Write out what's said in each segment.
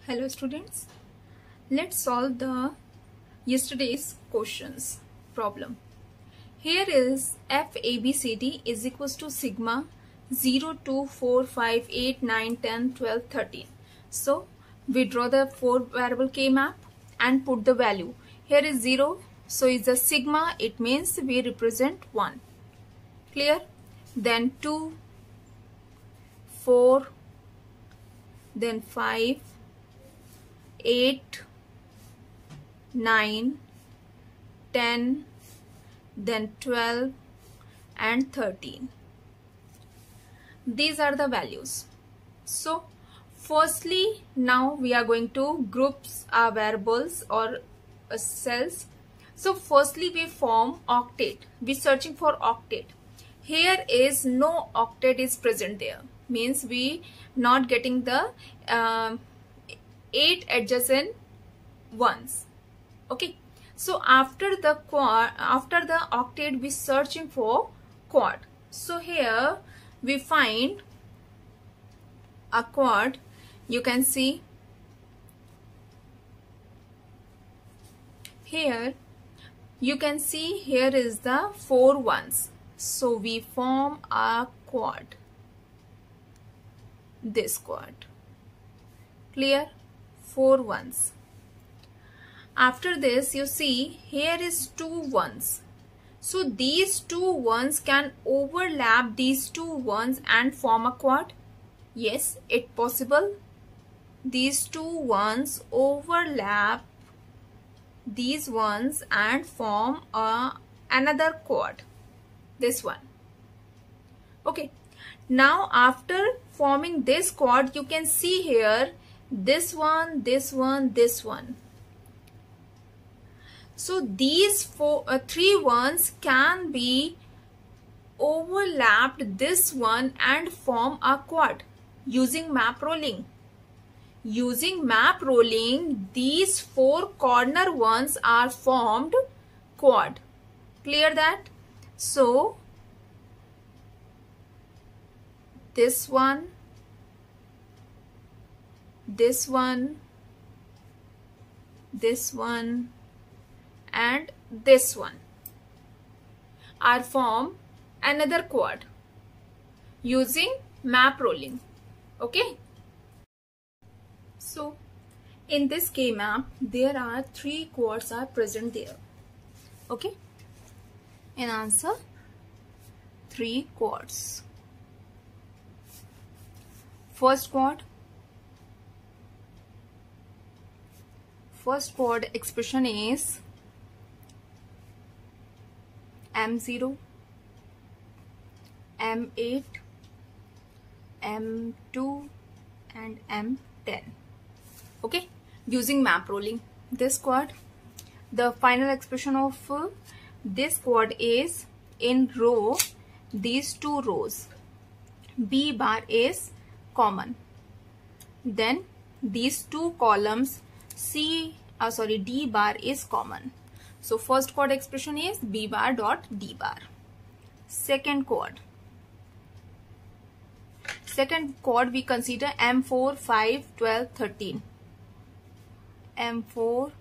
Hello students, let's solve the yesterday's questions problem. Here is FABCD is equals to sigma 0, 2, 4, 5, 8, 9, 10, 12, 13. So we draw the 4 variable K map and put the value. Here is 0, so is the sigma, it means we represent 1. Clear? Then 2, 4, then 5, 8, 9, 10, then 12 and 13. These are the values. So firstly, now we are going to group our variables or cells. So firstly we form octet. We searching for octet. Here is no octet is present there. Means we not getting the 8 adjacent ones. Okay, so after the octet we searching for quad. So here we find a quad. You can see here, you can see here is the 4 ones. So we form a quad, this quad. Clear? 4 ones. After this you see here is 2 ones. So these 2 ones can overlap these 2 ones and form a quad. Yes, it possible. These 2 ones overlap these ones and form another quad. This one. Okay. Now after forming this quad, you can see here this one, this one, this one. So these 3 ones can be overlapped this one and form a quad using map rolling. Using map rolling, these 4 corner ones are formed quad. Clear that? So this one, this one, this one and this one are form another quad using map rolling. Okay. So in this K map there are 3 quads are present there. Okay. In answer 3 quads. First quad expression is M0, M8, M2 and M10. Okay, using map rolling. This quad, the final expression of this quad is in row, these 2 rows, B bar is common. Then these 2 columns D bar is common. So first quad expression is B bar dot D bar. Second quad we consider M4, 5, 12, 13. M4,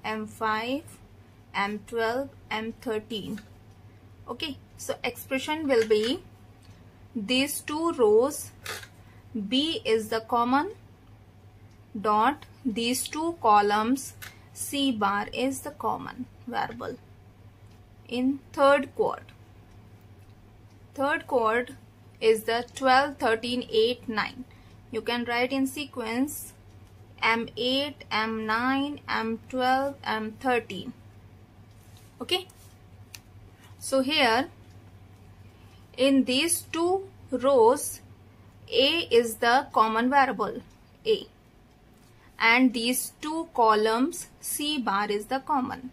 M5, M12, M13. Okay, so expression will be these 2 rows, B is the common, dot these 2 columns, C bar is the common variable. In third quad is the 12, 13, 8, 9. You can write in sequence M8, M9, M12, M13. Okay. So here in these 2 rows, A is the common variable, A. And these 2 columns, C bar is the common.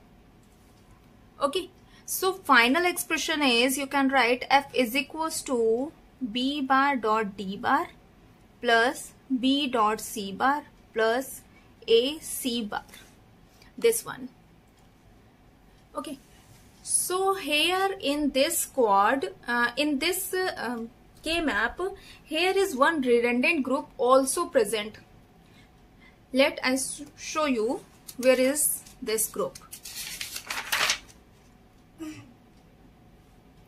Okay. So final expression is, you can write F is equals to B bar dot D bar plus B dot C bar plus A C bar. This one. Okay. So here in this quad, in this K map, here is one redundant group also present. Let I show you where is this group.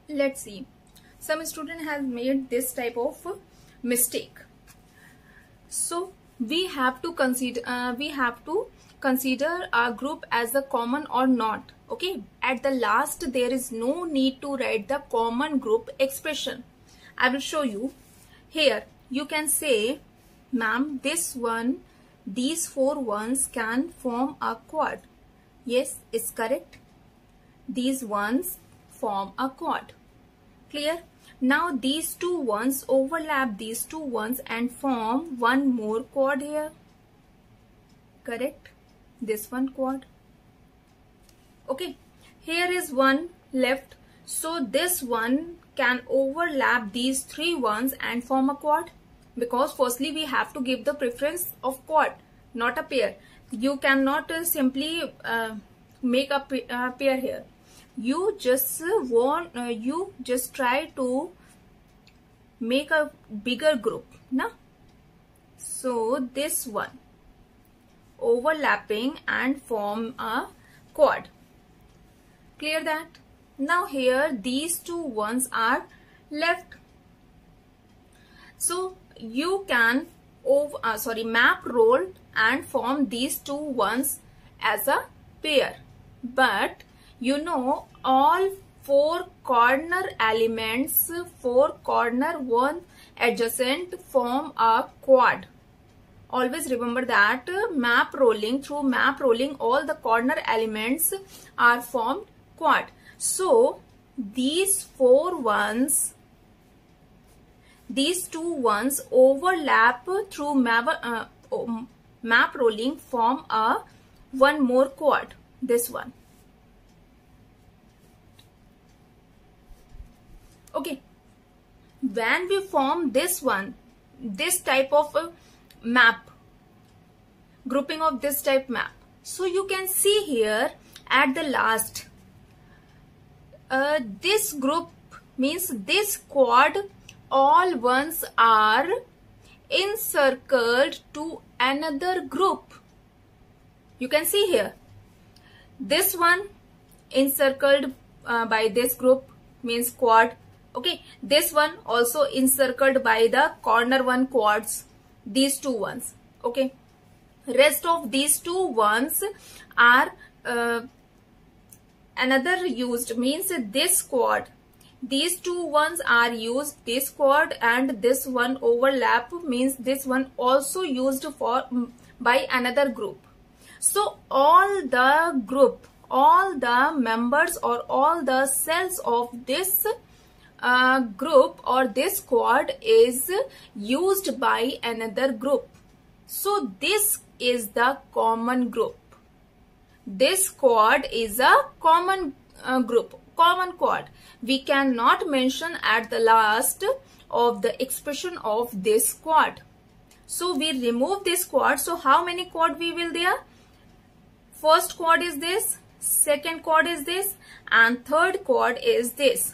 Let's see. Some student has made this type of mistake. So we have to consider our group as a common or not. Okay, at the last there is no need to write the common group expression. I will show you. Here you can say, ma'am, these four ones can form a quad. Yes, it's correct. These ones form a quad. Clear? Now these two ones overlap these two ones and form one more quad here. Correct? This one quad. Okay. Here is one left. So this one can overlap these three ones and form a quad. Because firstly we have to give the preference of quad, not a pair. You cannot simply make a pair here. You just try to make a bigger group, na? So this one overlapping and form a quad. Clear that? Now here these two ones are left. So you can map roll and form these two ones as a pair. But you know, all four corner elements, four corner, one adjacent form a quad. Always remember that through map rolling, all the corner elements are formed quad. So these two ones overlap through map rolling, form a one more quad. This one. Okay, when we form this type of map, grouping of this type map, so you can see here at the last, this group means this quad, all ones are encircled to another group. You can see here, this one encircled by this group means quad. Okay, this one also encircled by the corner one quads, these two ones. Okay, rest of these two ones are another used, means this quad. These two ones are used, this quad, and this one overlap means this one also used for by another group. So all the group, all the members or all the cells of this group or this quad is used by another group. So this is the common group. This quad is a common group, common quad. We cannot mention at the last of the expression of this quad. So we remove this quad. So how many quad we will there? First quad is this, second quad is this, and third quad is this.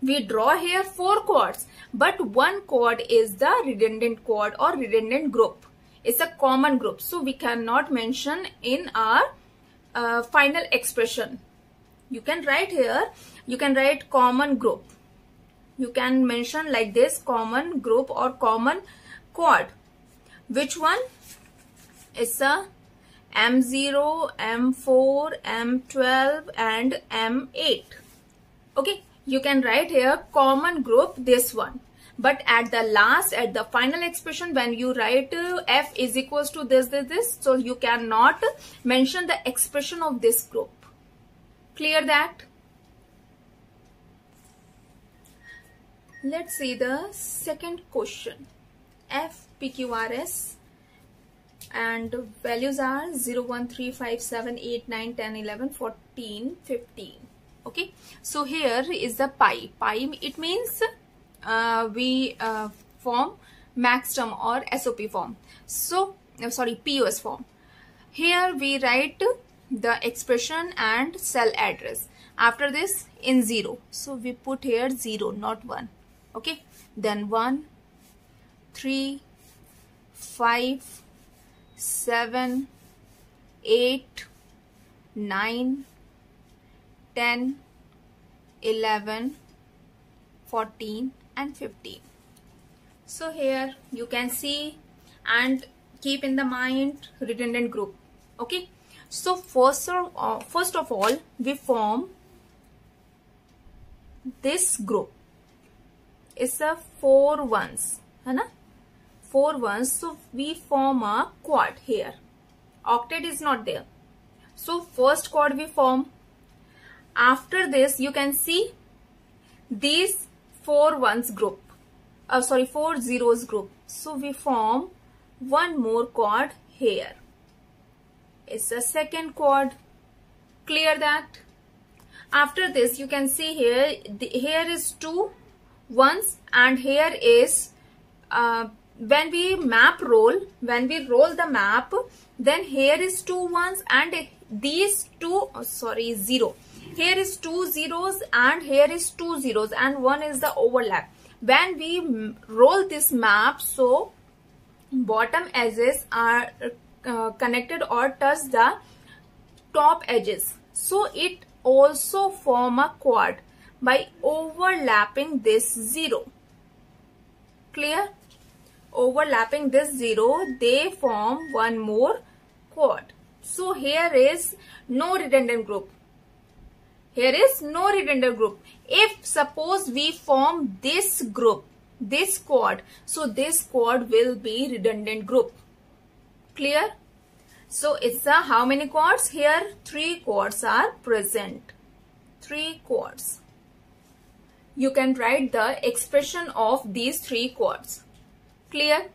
We draw here four quads, but one quad is the redundant quad or redundant group. It's a common group, so we cannot mention in our final expression. You can write here, you can write common group. You can mention like this, common group or common quad. Which one? It's a M0, M4, M12 and M8. Okay. You can write here common group, this one. But at the last, at the final expression, when you write F is equals to this, so you cannot mention the expression of this group. Clear that? Let's see the second question. F, P, Q, R, S. And values are 0, 1, 3, 5, 7, 8, 9, 10, 11, 14, 15. Okay, so here is the pi. Pi, it means we form max term or SOP form. So, POS form. Here we write the expression and cell address. After this, in 0. So we put here 0, not 1. Okay, then 1, 3, 5, 7, 8, 9, 10, 11, 14 and 15. So here you can see and keep in the mind redundant group. Okay, so first of all we form this group. It's a 4 ones, है ना? 4 ones, so we form a quad here. Octet is not there, so first quad we form. After this you can see these 4 ones group, 4 zeros group, so we form one more quad here. It's a second quad. Clear that? After this you can see here, here is 2 ones and here is when we roll the map, then here is 2 ones and these 2 0. Here is 2 zeros and here is 2 zeros and one is the overlap. When we roll this map, so bottom edges are connected or touch the top edges, so it also form a quad by overlapping this 0. Clear? Overlapping this 0, they form one more quad. So here is no redundant group. Here is no redundant group. If suppose we form this group, this quad, so this quad will be redundant group. Clear? So it's a how many quads? Here 3 quads are present. 3 quads. You can write the expression of these 3 quads. Clear?